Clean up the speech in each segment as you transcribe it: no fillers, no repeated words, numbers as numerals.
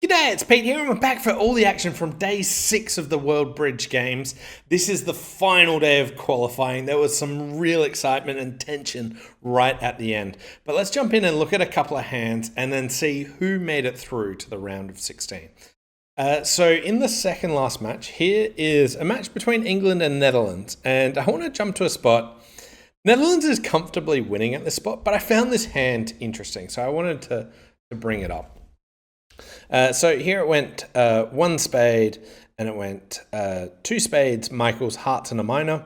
G'day, it's Pete here and we're back for all the action from day 6 of the World Bridge Games. This is the final day of qualifying. There was some real excitement and tension right at the end. But let's jump in and look at a couple of hands and then see who made it through to the round of 16. So in the second last match, here is a match between England and Netherlands. And I want to jump to a spot. Netherlands is comfortably winning at this spot, but I found this hand interesting. So I wanted to bring it up. So here it went one spade, and it went two spades, Michael's, hearts, and a minor.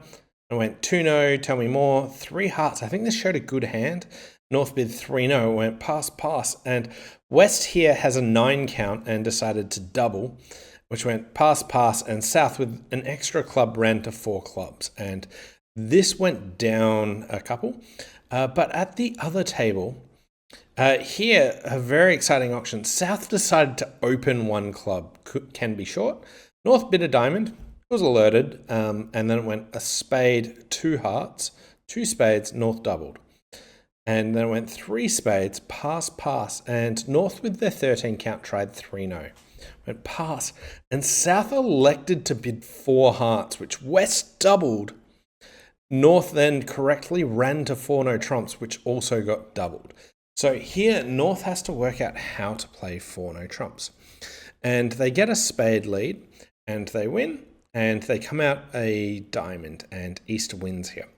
It went 2-no, tell me more, 3 hearts. I think this showed a good hand. North bid 3-no, went pass, pass. And West here has a 9 count and decided to double, which went pass, pass. And South with an extra club ran to 4 clubs. And this went down a couple. But at the other table, here, a very exciting auction. South decided to open 1 club, can be short. North bid a diamond, was alerted, and then it went a spade, 2 hearts, 2 spades, North doubled. And then it went 3 spades, pass, pass, and North with their 13 count tried 3-no. Went pass, and South elected to bid 4 hearts, which West doubled. North then correctly ran to 4-no trumps, which also got doubled. So here, North has to work out how to play 4-no trumps. And they get a spade lead, and they win, and they come out a diamond, and East wins here.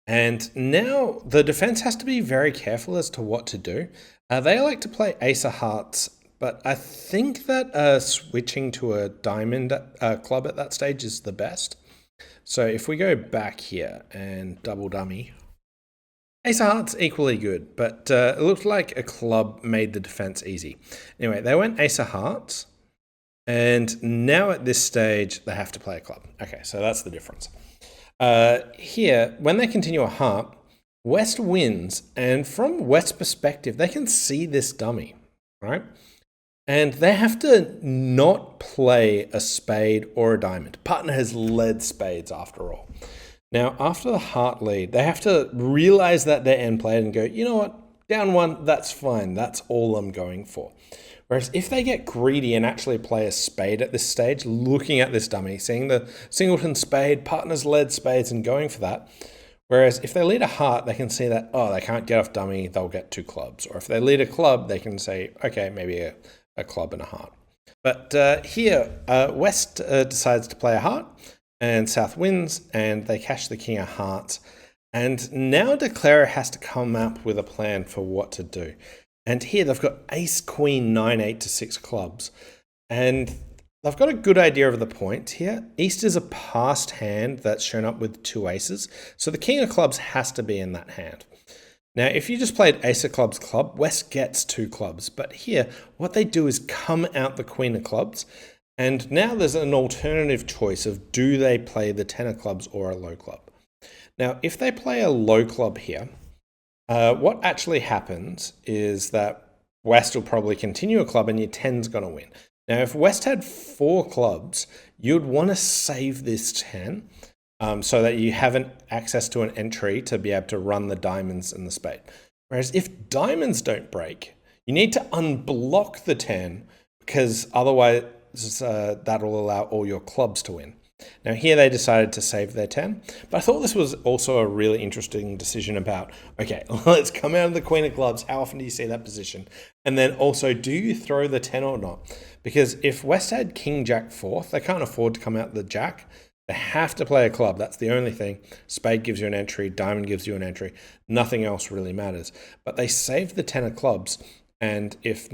And now the defense has to be very careful as to what to do. They like to play ace of hearts, but I think that switching to a diamond club at that stage is the best. So if we go back here and double dummy, ace of hearts equally good, but it looked like a club made the defense easy. Anyway, they went ace of hearts, and now at this stage, they have to play a club. Okay, so that's the difference. Here, when they continue a heart, West wins, and from West's perspective, they can see this dummy, right? And they have to not play a spade or a diamond. Partner has led spades after all. Now, after the heart lead, they have to realize that they're end played and go, you know what, down 1, that's fine. That's all I'm going for. Whereas if they get greedy and actually play a spade at this stage, looking at this dummy, seeing the singleton spade, partners led spades and going for that. Whereas if they lead a heart, they can see that, oh, they can't get off dummy, they'll get 2 clubs. Or if they lead a club, they can say, okay, maybe a club and a heart. But here, West decides to play a heart. And South wins, and they cash the king of hearts. And now Declarer has to come up with a plan for what to do. And here they've got ace, queen, 9, 8 to 6 clubs. And they've got a good idea of the points here. East is a passed hand that's shown up with 2 aces. So the king of clubs has to be in that hand. Now, if you just played ace of clubs club, West gets 2 clubs. But here, what they do is come out the queen of clubs. And now there's an alternative choice of do they play the 10 of clubs or a low club. Now, if they play a low club here, what actually happens is that West will probably continue a club and your 10's going to win. Now, if West had 4 clubs, you'd want to save this 10 so that you haven't access to an entry to be able to run the diamonds and the spade. Whereas if diamonds don't break, you need to unblock the 10 because otherwise that will allow all your clubs to win. Now here they decided to save their 10, but I thought this was also a really interesting decision about, okay, let's come out of the queen of clubs. How often do you see that position? And then also, do you throw the 10 or not? Because if West had king, jack, 4th, they can't afford to come out the jack. They have to play a club. That's the only thing. Spade gives you an entry. Diamond gives you an entry. Nothing else really matters. But they saved the 10 of clubs. And if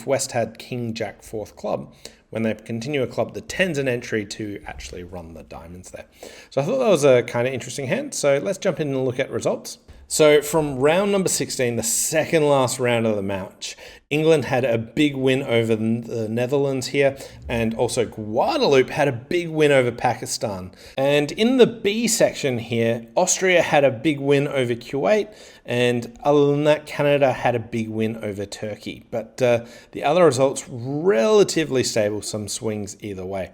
West had king, jack, 4th club, when they continue a club, the 10's an entry to actually run the diamonds there. So I thought that was a kind of interesting hand. So let's jump in and look at results. So from round number 16, the second last round of the match, England had a big win over the Netherlands here, and also Guadeloupe had a big win over Pakistan. And in the B section here, Austria had a big win over Kuwait, and other than that, Canada had a big win over Turkey. But the other results relatively stable, some swings either way.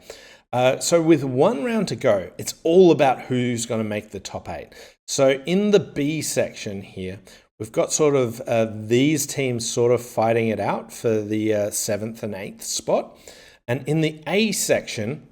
So with 1 round to go, it's all about who's going to make the top 8. So in the B section here, we've got sort of these teams sort of fighting it out for the 7th and 8th spot. And in the A section,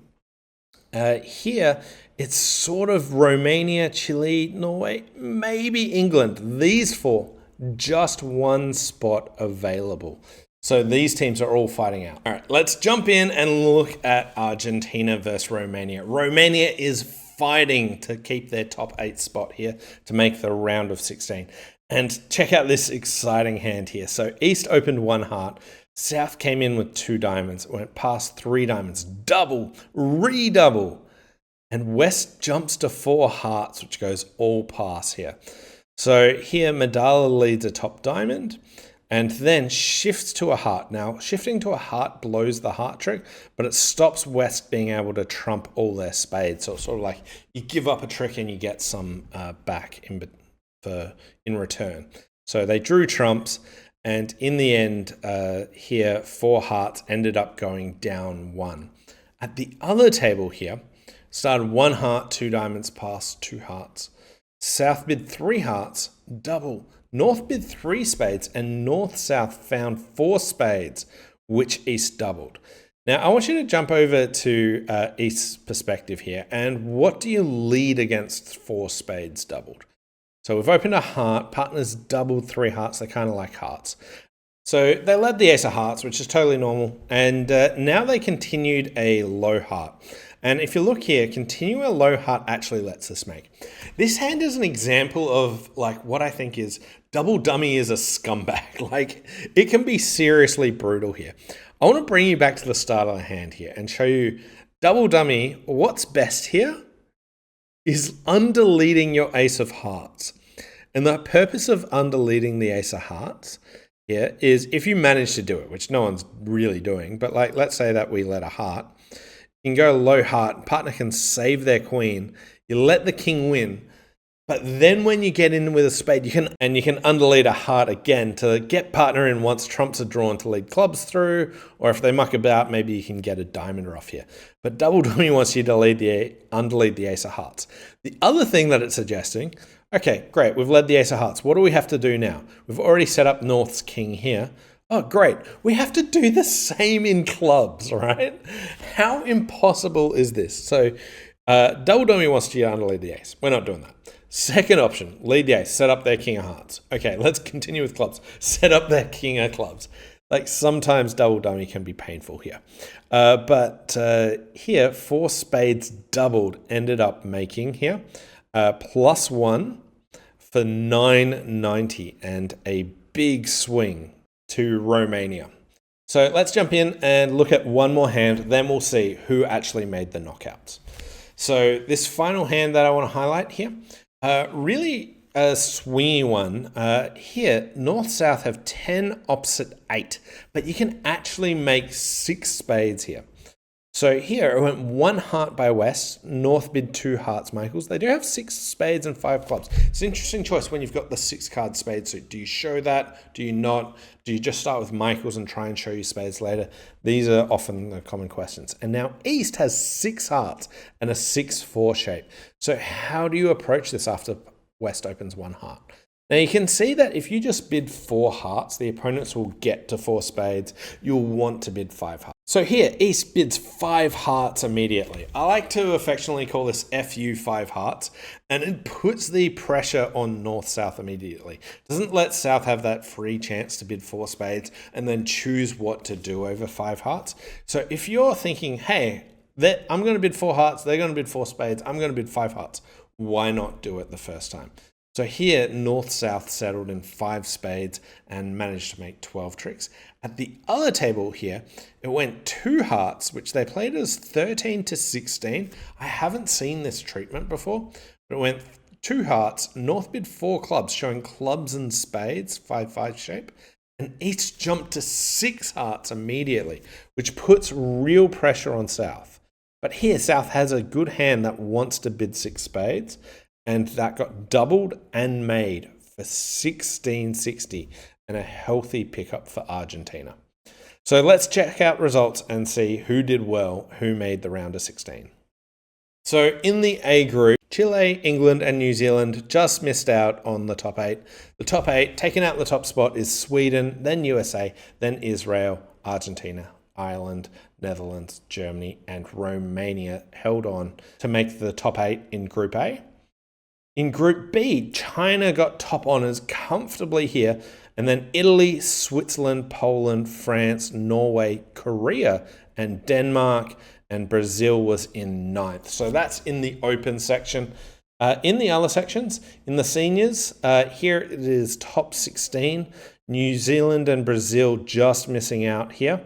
here, it's sort of Romania, Chile, Norway, maybe England. These four, just one spot available. So these teams are all fighting out. All right, let's jump in and look at Argentina versus Romania. Romania is fighting to keep their top 8 spot here to make the round of 16. And check out this exciting hand here. So East opened 1 heart. South came in with 2 diamonds. It went past 3 diamonds. Double, redouble. And West jumps to 4 hearts, which goes all pass here. So here, Medalla leads a top diamond and then shifts to a heart. Now, shifting to a heart blows the heart trick, but it stops West being able to trump all their spades. So it's sort of like you give up a trick and you get some back in return. So they drew trumps, and in the end, here, 4 hearts ended up going down 1. At the other table here, started 1 heart, 2 diamonds, past 2 hearts. South bid 3 hearts, double. North bid 3 spades, and North-South found 4 spades, which East doubled. Now, I want you to jump over to East's perspective here. And what do you lead against 4 spades doubled? So we've opened a heart. Partners doubled 3 hearts. They kind of like hearts. So they led the ace of hearts, which is totally normal. And now they continued a low heart. And if you look here, continuing a low heart actually lets us make. This hand is an example of like what I think is double dummy is a scumbag. Like it can be seriously brutal here. I want to bring you back to the start of the hand here and show you double dummy. What's best here is underleading your ace of hearts. And the purpose of underleading the ace of hearts here is if you manage to do it, which no one's really doing, but like let's say that we let a heart. You can go low heart, partner can save their queen, you let the king win, but then when you get in with a spade, you can underlead a heart again to get partner in once trumps are drawn to lead clubs through, or if they muck about, maybe you can get a diamond off here. But double dummy wants you to underlead the ace of hearts. The other thing that it's suggesting, okay, great, we've led the ace of hearts. What do we have to do now? We've already set up North's king here. Oh, great. We have to do the same in clubs, right? How impossible is this? So double dummy wants you to underlead the ace. We're not doing that. Second option, lead the ace, set up their king of hearts. Okay, let's continue with clubs. Set up their king of clubs. Like sometimes double dummy can be painful here. But here, 4 spades doubled ended up making here +1 for 990 and a big swing to Romania. So let's jump in and look at one more hand, then we'll see who actually made the knockouts. So this final hand that I want to highlight here, really a swingy one. Here, North-South have 10 opposite 8, but you can actually make 6 spades here. So here, it went 1 heart by West, North bid 2 hearts, Michaels. They do have 6 spades and 5 clubs. It's an interesting choice when you've got the 6-card spade suit. Do you show that? Do you not? Do you just start with Michaels and try and show you spades later? These are often the common questions. And now East has 6 hearts and a 6-4 shape. So how do you approach this after West opens 1 heart? Now you can see that if you just bid 4 hearts, the opponents will get to 4 spades. You'll want to bid 5 hearts. So here, East bids 5 hearts immediately. I like to affectionately call this FU 5 hearts, and it puts the pressure on North-South immediately. Doesn't let South have that free chance to bid 4 spades and then choose what to do over 5 hearts. So if you're thinking, hey, I'm going to bid 4 hearts, they're going to bid 4 spades, I'm going to bid 5 hearts, why not do it the first time? So here, North-South settled in 5 spades and managed to make 12 tricks. At the other table here, it went 2 hearts, which they played as 13 to 16. I haven't seen this treatment before, but it went 2 hearts, North bid 4 clubs, showing clubs and spades, 5-5 shape, and East jumped to 6 hearts immediately, which puts real pressure on South. But here, South has a good hand that wants to bid 6 spades, and that got doubled and made for 1660 and a healthy pickup for Argentina. So let's check out results and see who did well, who made the round of 16. So in the A group, Chile, England, and New Zealand just missed out on the top 8. The top 8, taking out the top spot, is Sweden, then USA, then Israel, Argentina, Ireland, Netherlands, Germany, and Romania held on to make the top 8 in Group A. In Group B, China got top honours comfortably here, and then Italy, Switzerland, Poland, France, Norway, Korea, and Denmark, and Brazil was in 9th. So that's in the open section. In the other sections, in the seniors, here it is top 16. New Zealand and Brazil just missing out here.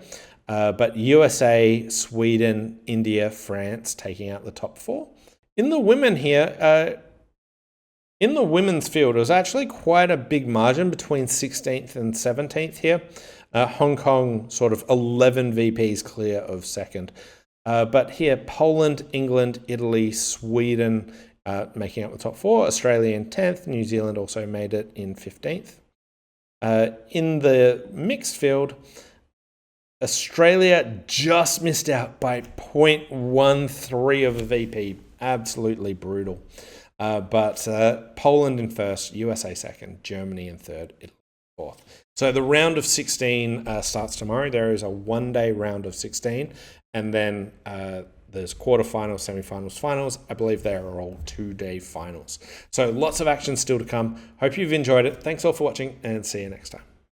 But USA, Sweden, India, France taking out the top 4. In the women here, in the women's field, it was actually quite a big margin between 16th and 17th here. Hong Kong sort of 11 VPs clear of second. But here, Poland, England, Italy, Sweden making up the top 4. Australia in 10th. New Zealand also made it in 15th. In the mixed field, Australia just missed out by 0.13 of a VP. Absolutely brutal. But Poland in first, USA second, Germany in third, Italy fourth. So the round of 16 starts tomorrow. There is a one-day round of 16, and then there's quarterfinals, semifinals, finals. I believe they are all 2-day finals. So lots of action still to come. Hope you've enjoyed it. Thanks all for watching, and see you next time.